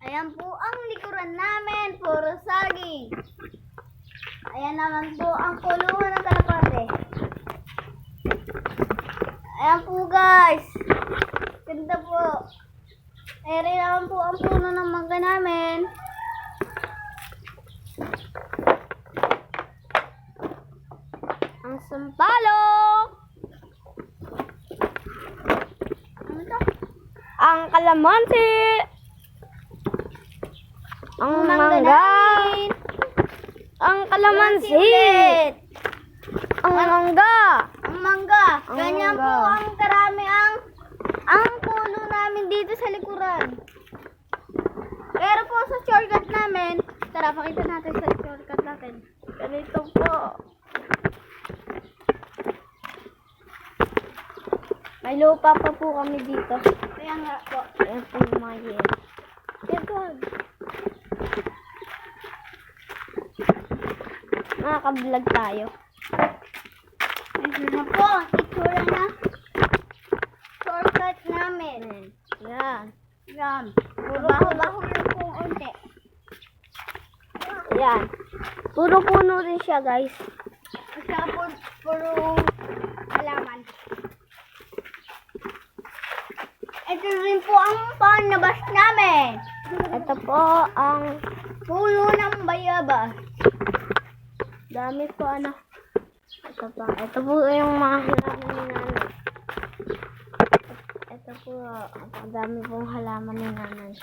Ayan po ang likuran namin, puro saging. Ayan naman po ang puluhan ng kalapate. Ayan po guys. Ganda po. Ere naman po ang puno ng mangga namin. Ang sampalok. Ano to? Ang kalamansi. Ang mangga. Ang kalamansi. Ang mangga. Ang mangga. Ganyan po ang karami ang puno namin dito sa likuran. Pero po sa shortcut namin, tara pakita natin sa shortcut natin. Ganito po. May lupa pa po kami dito. Kaya nga po. Ayan po yung mga yun. God. Nakaka-vlog tayo. Ito na po ang itsura na shortcut namin. Yan. Yan. Baho-baho lang po unti. Yan. Puro puno rin siya guys. At puro halaman. Ito rin po ang panabas namin. Ito po ang puno ng bayabas. Dami po ano. Ito pa. Ito po yung mga halaman ni nanay. Ito po. Ang dami pong halaman ni nanay.